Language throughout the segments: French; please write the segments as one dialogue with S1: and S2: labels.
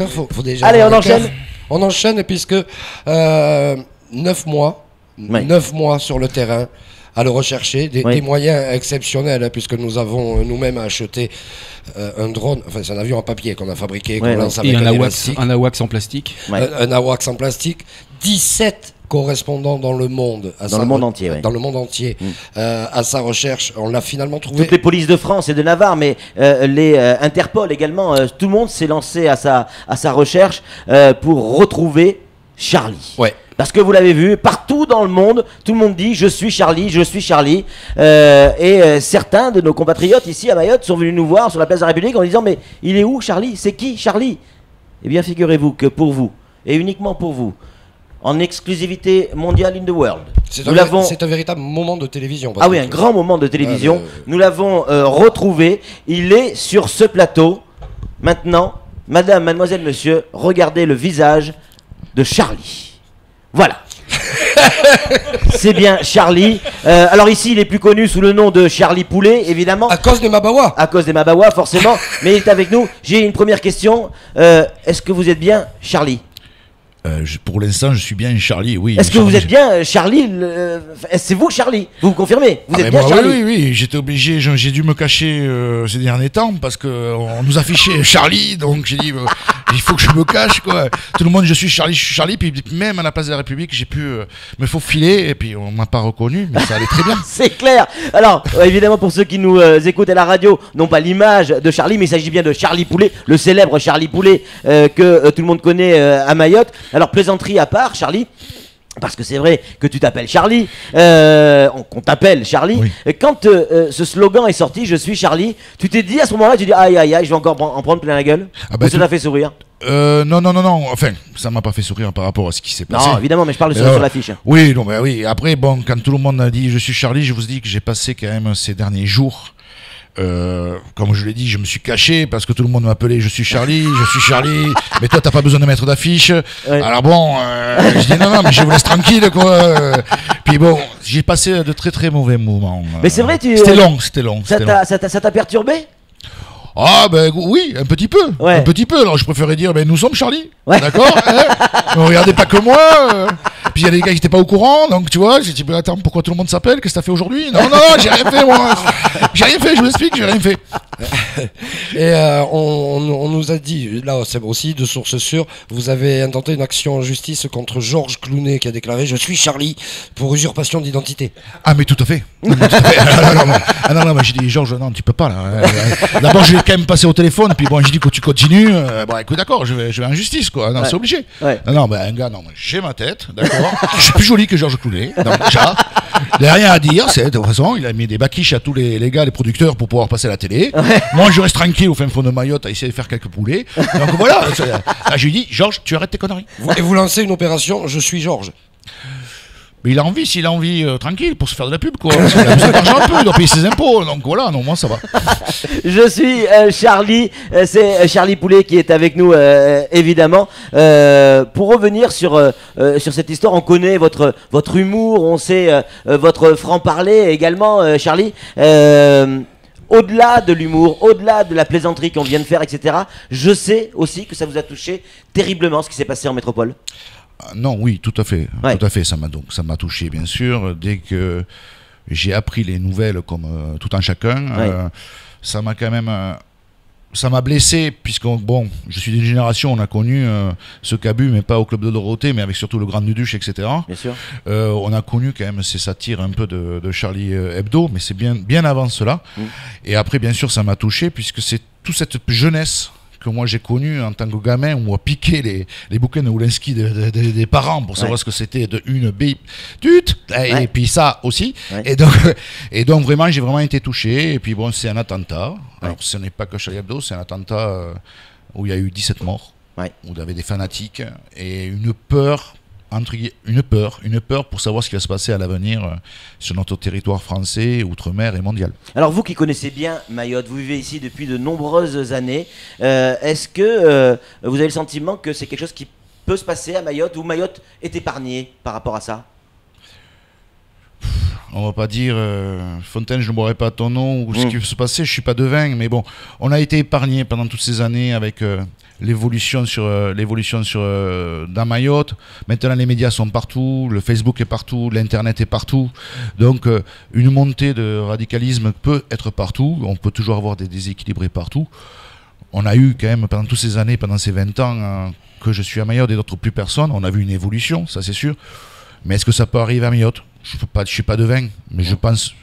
S1: Faut déjà
S2: Allez, on
S1: avoir le
S2: enchaîne.
S1: cœur. On enchaîne puisque 9 mois,
S2: Oui.
S1: 9 mois sur le terrain à le rechercher,
S2: Oui.
S1: des moyens exceptionnels, hein, puisque nous avons nous-mêmes acheté un drone, enfin c'est un avion en papier qu'on a fabriqué, qu'on
S2: Ouais,
S1: lance
S3: Et
S1: avec
S3: un
S1: un
S3: AWACS,
S1: élastique,
S3: un AWACS en plastique.
S2: Ouais.
S1: un AWACS en plastique, 17 correspondants dans le monde,
S2: Dans le monde entier, ouais.
S1: dans le monde entier, à sa recherche. On l'a finalement trouvé.
S2: Toutes les polices de France et de Navarre, mais les Interpol également, tout le monde s'est lancé à sa recherche pour retrouver Charlie.
S1: Ouais.
S2: Parce que vous l'avez vu, partout dans le monde, tout le monde dit je suis Charlie, je suis Charlie. Certains de nos compatriotes ici à Mayotte sont venus nous voir sur la place de la République en disant mais il est où Charlie? C'est qui Charlie? Eh bien figurez-vous que pour vous, et uniquement pour vous, en exclusivité mondiale in the world,
S1: C'est
S2: nous l'avons...
S1: un véritable moment de télévision. parce
S2: Ah oui,
S1: que-
S2: un grand moment de télévision.
S1: Ah,
S2: Nous l'avons retrouvé. Il est sur ce plateau. Maintenant, madame, mademoiselle, monsieur, regardez le visage de Charlie. Voilà. C'est bien Charlie. Alors ici, il est plus connu sous le nom de Charlie Poulet, évidemment.
S1: À cause des Mabawa.
S2: À cause des Mabawa, forcément. Mais il est avec nous. J'ai une première question. Est-ce que vous êtes bien Charlie?
S4: Pour l'instant, je suis bien Charlie, oui.
S2: Est-ce que vous êtes bien Charlie? C'est vous Charlie? Vous me confirmez? Vous êtes bien
S4: moi,
S2: Charlie?
S4: oui, j'étais obligé, j'ai dû me cacher ces derniers temps parce qu'on nous affichait Charlie, donc j'ai dit il faut que je me cache quoi. Tout le monde je suis Charlie, puis même à la place de la République j'ai pu me faufiler et puis on m'a pas reconnu, mais ça allait très bien.
S2: C'est clair. Alors, évidemment, pour ceux qui nous écoutent à la radio, non pas l'image de Charlie, mais il s'agit bien de Charlie Poulet, le célèbre Charlie Poulet que tout le monde connaît à Mayotte. Alors, plaisanterie à part, Charlie. Parce que c'est vrai que tu t'appelles Charlie, qu'on t'appelle Charlie.
S4: Oui.
S2: Et quand ce slogan est sorti, je suis Charlie, tu t'es dit à ce moment-là, tu dis aïe aïe aïe, je vais encore en prendre plein la gueule.
S4: Ah bah,
S2: Ou ça t'a fait sourire?
S4: Non, enfin, ça m'a pas fait sourire par rapport à ce qui s'est passé.
S2: Non, évidemment, mais je parle sur l'affiche.
S4: Oui, non, mais oui. Après, bon, quand tout le monde a dit je suis Charlie, je vous dis que j'ai passé quand même ces derniers jours. Comme je l'ai dit, je me suis caché parce que tout le monde m'appelait je suis Charlie, mais toi t'as pas besoin de mettre d'affiche.
S2: Ouais.
S4: Alors bon, je dis non, mais je vous laisse tranquille quoi. Puis bon, j'ai passé de très très mauvais moments.
S2: Mais c'est vrai,
S4: C'était long.
S2: Ça t'a perturbé?
S4: Ah ben oui, un petit peu.
S2: Ouais.
S4: Un petit peu. Alors je préférais dire nous sommes Charlie.
S2: Ouais.
S4: D'accord Ne regardez pas que moi. Puis il y a des gars qui n'étaient pas au courant, donc tu vois, j'ai dit attends, pourquoi tout le monde s'appelle? Qu'est-ce que t'as fait aujourd'hui? Non, j'ai rien fait moi. J'ai rien fait, je vous explique, j'ai rien fait.
S1: Et on nous a dit, là c'est aussi de sources sûres, vous avez intenté une action en justice contre Georges Clounet qui a déclaré je suis Charlie pour usurpation d'identité.
S4: Ah mais tout à fait. Non, mais j'ai dit Georges, non tu peux pas là. D'abord je vais quand même passer au téléphone, puis bon j'ai dit que tu continues. Bon écoute d'accord, je vais en justice quoi. Non,
S2: Ouais.
S4: c'est obligé.
S2: Ouais.
S4: Non, ben un gars, non, j'ai ma tête, d'accord. Je suis plus joli que Georges Clounet. Donc déjà, il n'y a rien à dire. De toute façon, il a mis des baquiches à tous les gars, les producteurs pour pouvoir passer à la télé. Moi je reste tranquille au fin fond de Mayotte à essayer de faire quelques poulets. Donc voilà. Là, je lui dis Georges, tu arrêtes tes conneries.
S1: Et vous lancez une opération je suis Georges.
S4: Mais il a envie, s'il a envie, tranquille, pour se faire de la pub, quoi. Parce qu'il a besoin d'argent un peu, il doit payer ses impôts. Donc voilà, non, moi ça va.
S2: Je suis Charlie, c'est Charlie Poulet qui est avec nous évidemment. Pour revenir sur cette histoire, on connaît votre humour, on sait votre franc-parler également, Charlie. Au-delà de l'humour, au-delà de la plaisanterie qu'on vient de faire, etc., je sais aussi que ça vous a touché terriblement ce qui s'est passé en métropole.
S4: Non, oui, tout à fait.
S2: Ouais.
S4: Tout à fait, ça m'a touché, bien sûr. Dès que j'ai appris les nouvelles, comme tout un chacun,
S2: Ouais.
S4: ça m'a quand même... ça m'a blessé, puisque bon, je suis d'une génération, on a connu ce qu'a-bu, mais pas au Club de Dorothée, mais avec surtout le Grand Duduche, etc.
S2: Bien sûr.
S4: On a connu quand même ces satires un peu de Charlie Hebdo, mais c'est bien avant cela. Et après, bien sûr, ça m'a touché, puisque c'est toute cette jeunesse que moi j'ai connue en tant que gamin, où on a piqué les bouquins de Oulinski des parents pour savoir ce que c'était de une bip, et puis ça aussi.
S2: Ouais.
S4: Et donc vraiment, j'ai vraiment été touché. Et puis bon, c'est un attentat. Alors ce n'est pas que Charlie Hebdo, c'est un attentat où il y a eu 17 morts, où il y avait des fanatiques et une peur. Une peur pour savoir ce qui va se passer à l'avenir sur notre territoire français, outre-mer et mondial.
S2: Alors vous qui connaissez bien Mayotte, vous vivez ici depuis de nombreuses années, est-ce que vous avez le sentiment que c'est quelque chose qui peut se passer à Mayotte, ou Mayotte est épargnée par rapport à ça?
S4: On va pas dire Fontaine, je ne boirai pas ton nom, ou ce qui peut se passer, je suis pas devin, mais bon, on a été épargné pendant toutes ces années avec l'évolution dans Mayotte. Maintenant, les médias sont partout, le Facebook est partout, l'internet est partout. Donc, une montée de radicalisme peut être partout. On peut toujours avoir des déséquilibrés partout. On a eu quand même pendant toutes ces années, pendant ces 20 ans que je suis à Mayotte et d'autres plus personne, on a vu une évolution, ça c'est sûr. Mais est-ce que ça peut arriver à Mayotte? Je ne suis pas devin, mais je pense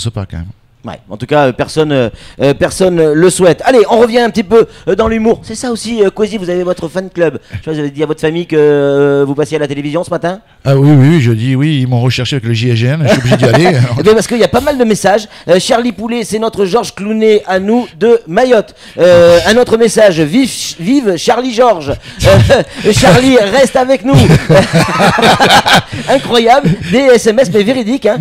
S4: pas quand même.
S2: Ouais, en tout cas, personne le souhaite. Allez, on revient un petit peu dans l'humour. C'est ça aussi, Quasi, vous avez votre fan club. Je sais pas, vous avez dit à votre famille que vous passiez à la télévision ce matin?
S4: Ah oui, je dis oui, ils m'ont recherché avec le JSGN, je suis obligé d'y aller.
S2: Eh bien, parce qu'il y a pas mal de messages. Charlie Poulet, c'est notre Georges Clooney à nous de Mayotte. Un autre message, vive Charlie Georges. Charlie, reste avec nous. Incroyable, des SMS mais véridiques, hein,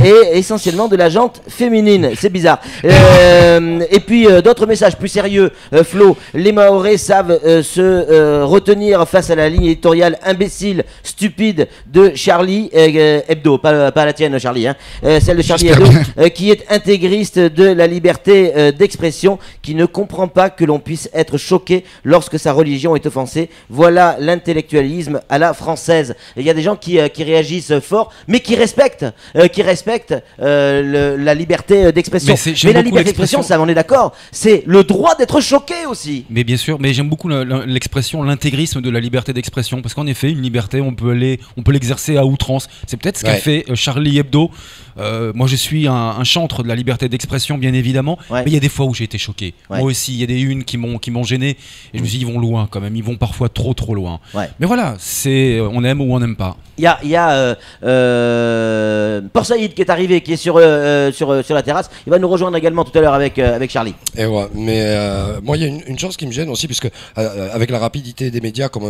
S2: et essentiellement de la jante féminine. C'est bizarre. Et puis d'autres messages plus sérieux. Flo, les Mahorais savent se retenir face à la ligne éditoriale imbécile, stupide de Charlie Hebdo, pas la tienne Charlie, hein, celle de Charlie Hebdo, qui est intégriste de la liberté d'expression, qui ne comprend pas que l'on puisse être choqué lorsque sa religion est offensée. Voilà l'intellectualisme à la française. Il y a des gens qui réagissent fort, mais qui respectent la liberté d'expression. Mais la liberté d'expression, ça, on est d'accord, c'est le droit d'être choqué aussi.
S3: Mais bien sûr, mais j'aime beaucoup l'expression, l'intégrisme de la liberté d'expression, parce qu'en effet, une liberté, on peut l'exercer à outrance. C'est peut-être ce qu'a fait Charlie Hebdo. Moi, je suis un chantre de la liberté d'expression, bien évidemment, mais il y a des fois où j'ai été choqué. Moi aussi, il y a des unes qui m'ont gêné, et je me suis dit, ils vont loin quand même, ils vont parfois trop loin. Mais voilà, on aime ou on n'aime pas.
S2: Il y a Porsaïd qui est arrivé, qui est sur la terrasse. Il va nous rejoindre également tout à l'heure avec Charlie.
S1: Et ouais, mais moi il y a une chose qui me gêne aussi, puisque avec la rapidité des médias, comme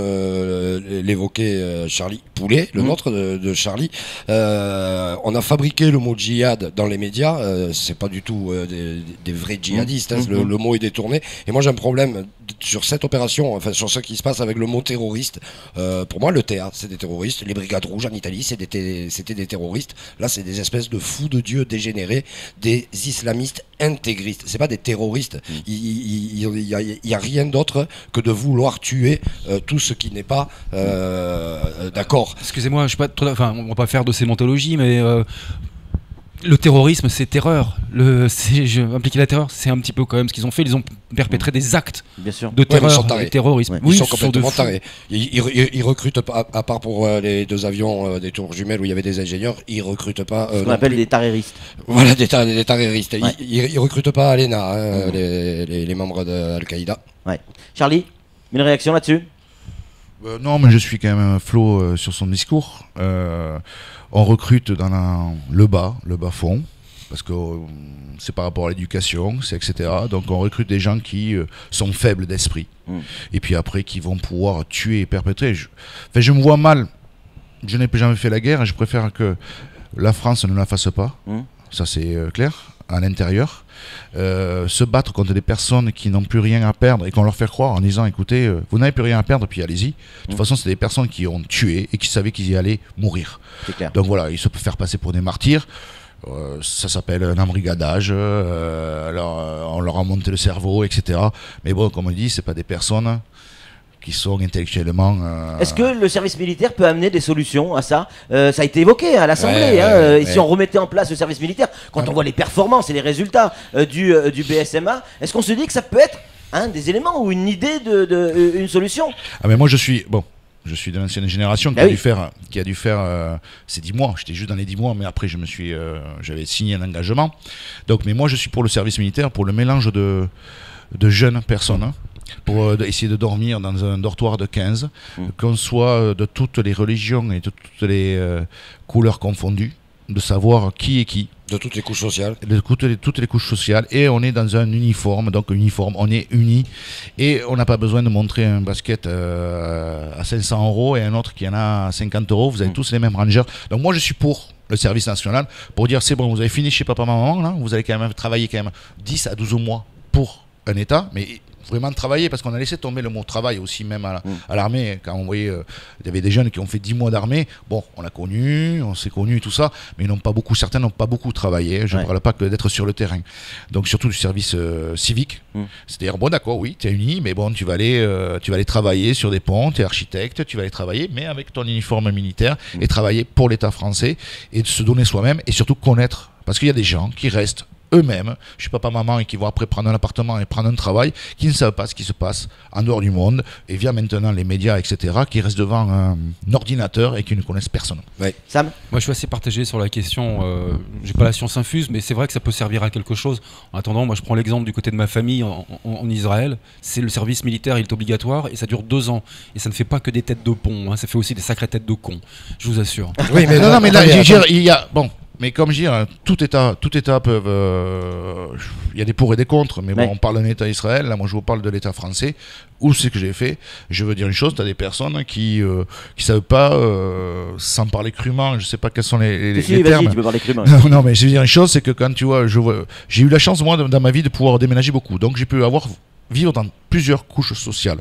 S1: l'évoquait Charlie Poulet, le nôtre de Charlie, on a fabriqué le mot djihad dans les médias. C'est pas du tout des vrais djihadistes, hein, le mot est détourné. Et moi j'ai un problème sur cette opération, enfin sur ce qui se passe avec le mot terroriste. Pour moi, le TA, c'est des terroristes. Les brigades rouges en Italie, c'était des terroristes. Là, c'est des espèces de fous de Dieu dégénérés, des islamistes intégristes. C'est pas des terroristes. Il y a rien d'autre que de vouloir tuer tout ce qui n'est pas d'accord.
S3: Excusez-moi, je suis pas on va pas faire de sémantologie, mais le terrorisme, c'est terreur. Impliquer la terreur, c'est un petit peu quand même ce qu'ils ont fait. Ils ont perpétré des actes de terreur et terrorisme.
S1: Ils sont complètement tarés. Ils recrutent pas, à part pour les 2 avions des tours jumelles où il y avait des ingénieurs, ils recrutent pas.
S2: Ce qu'on appelle des taréristes.
S1: Voilà, des taréristes. Ouais. Ils recrutent pas à l'ENA, hein, les membres d'Al-Qaïda.
S2: Ouais. Charlie, une réaction là-dessus?
S4: Non, mais je suis quand même Flo sur son discours. On recrute dans le bas fond, parce que c'est par rapport à l'éducation, c'est etc. Donc on recrute des gens qui sont faibles d'esprit, et puis après qui vont pouvoir tuer et perpétrer. Je me vois mal. Je n'ai jamais fait la guerre, et je préfère que la France ne la fasse pas. Ça c'est clair. À l'intérieur, se battre contre des personnes qui n'ont plus rien à perdre et qu'on leur fait croire en disant écoutez, vous n'avez plus rien à perdre, puis allez-y. De toute façon, c'est des personnes qui ont tué et qui savaient qu'ils y allaient mourir. Donc voilà, ils se peuvent faire passer pour des martyrs. Ça s'appelle un embrigadage. Alors, on leur a monté le cerveau, etc. Mais bon, comme on dit, c'est pas des personnes qui sont intellectuellement...
S2: Est-ce que le service militaire peut amener des solutions à ça? Ça a été évoqué à l'Assemblée. Si on remettait en place le service militaire, quand on voit les performances et les résultats du BSMA, est-ce qu'on se dit que ça peut être un des éléments ou une idée une solution?
S4: Ah mais moi je suis de l'ancienne génération qui a dû faire ces 10 mois. J'étais juste dans les 10 mois, mais après j'avais signé un engagement. Donc, mais moi je suis pour le service militaire, pour le mélange de jeunes personnes, hein, pour essayer de dormir dans un dortoir de 15, qu'on soit de toutes les religions et de toutes les couleurs confondues, de savoir qui est qui.
S1: De toutes les couches sociales.
S4: De toutes les couches sociales. Et on est dans un uniforme, on est unis. Et on n'a pas besoin de montrer un basket à 500 € et un autre qui en a à 50 €. Vous avez tous les mêmes rangers. Donc moi je suis pour le service national, pour dire c'est bon, vous avez fini chez papa, maman, là, vous allez quand même travailler 10 à 12 mois pour un État, mais vraiment travailler, parce qu'on a laissé tomber le mot travail aussi, même à l'armée. Quand on voyait, il y avait des jeunes qui ont fait 10 mois d'armée, bon, on l'a connu, on s'est connu, tout ça, mais certains n'ont pas beaucoup travaillé. Je ne parle pas que d'être sur le terrain. Donc, surtout du service civique. C'est-à-dire, bon, d'accord, oui, tu es uni, mais bon, tu vas aller travailler sur des ponts, tu es architecte, tu vas aller travailler, mais avec ton uniforme militaire, et travailler pour l'État français, et de se donner soi-même, et surtout connaître. Parce qu'il y a des gens qui restent eux-mêmes, je suis papa, maman, et qui vont après prendre un appartement et prendre un travail, qui ne savent pas ce qui se passe en dehors du monde, et via maintenant les médias, etc., qui restent devant un ordinateur et qui ne connaissent personne.
S2: Ouais. Sam ?
S3: Moi, je suis assez partagé sur la question. J'ai pas la science infuse, mais c'est vrai que ça peut servir à quelque chose. En attendant, moi, je prends l'exemple du côté de ma famille en Israël. C'est le service militaire, il est obligatoire et ça dure 2 ans. Et ça ne fait pas que des têtes de pont, hein, ça fait aussi des sacrées têtes de cons. Je vous assure.
S4: Oui, mais non, mais là, il y a bon. Mais comme je dis, tout État peuvent. Il y a des pour et des contre, mais bon, on parle d'un État Israël. Là, moi, je vous parle de l'État français. Où c'est que j'ai fait ? Je veux dire une chose, tu as des personnes qui savent pas, sans parler crûment, je sais pas quels sont les termes.
S2: Tu peux parler crûment.
S4: Non, mais je veux dire une chose, c'est que quand tu vois, j'ai eu la chance moi dans ma vie de pouvoir déménager beaucoup, donc j'ai pu vivre dans plusieurs couches sociales,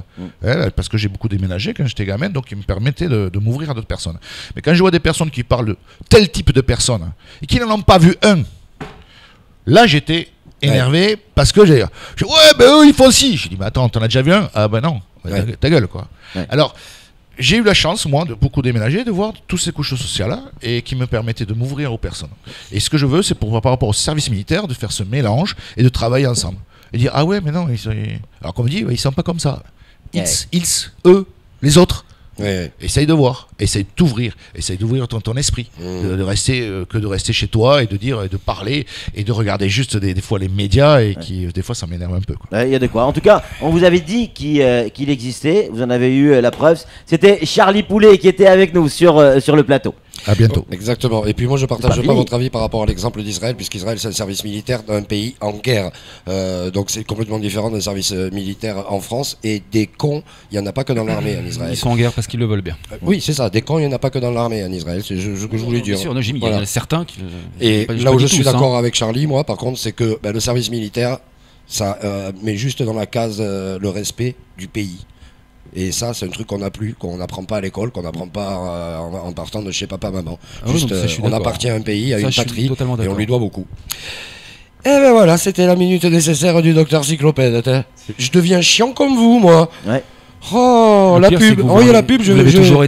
S4: parce que j'ai beaucoup déménagé quand j'étais gamin, donc il me permettait de m'ouvrir à d'autres personnes. Mais quand je vois des personnes qui parlent de tel type de personnes et qui n'en ont pas vu un, là j'étais énervé parce que j'ai dit, ouais, ben eux ils font ci. J'ai dit, mais attends, t'en as déjà vu un ? Ah ben non, ta gueule quoi. Alors, j'ai eu la chance, moi, de beaucoup déménager, de voir toutes ces couches sociales-là, et qui me permettaient de m'ouvrir aux personnes. Et ce que je veux, c'est par rapport au service militaire, de faire ce mélange et de travailler ensemble. Et dire, ah ouais, mais non, alors comme on dit, ils sont pas comme ça. Ils, eux, les autres. Essaye de voir, essaye de t'ouvrir, essaye d'ouvrir ton esprit, de rester chez toi et de parler et de regarder juste des fois les médias et qui des fois ça m'énerve un peu.
S2: Il y a de quoi. En tout cas, on vous avait dit qu'il existait, vous en avez eu la preuve. C'était Charlie Poulet qui était avec nous sur le plateau.
S4: À bientôt.
S1: Exactement. Et puis moi je partage pas votre avis par rapport à l'exemple d'Israël, puisqu'Israël c'est un service militaire d'un pays en guerre. Donc c'est complètement différent d'un service militaire en France. Et des cons, il n'y en a pas que dans l'armée en Israël.
S3: Ils sont en guerre parce qu'ils le veulent bien.
S1: Oui, c'est ça. Des cons, il n'y en a pas que dans l'armée en Israël. C'est ce que je voulais dire.
S3: Bien sûr, il y en a certains qui.
S1: Et là où je suis d'accord avec Charlie, moi par contre, c'est que le service militaire, ça met juste dans la case le respect du pays. Et ça, c'est un truc qu'on n'apprend pas à l'école, qu'on n'apprend pas en partant de chez papa, maman. Juste, on appartient à un pays, à une patrie, et on lui doit beaucoup. Et ben voilà, c'était la minute nécessaire du docteur Cyclopède. Je deviens chiant comme vous, moi.
S2: Ouais.
S1: Oh, la pub. Oh, il y a la pub, je vais.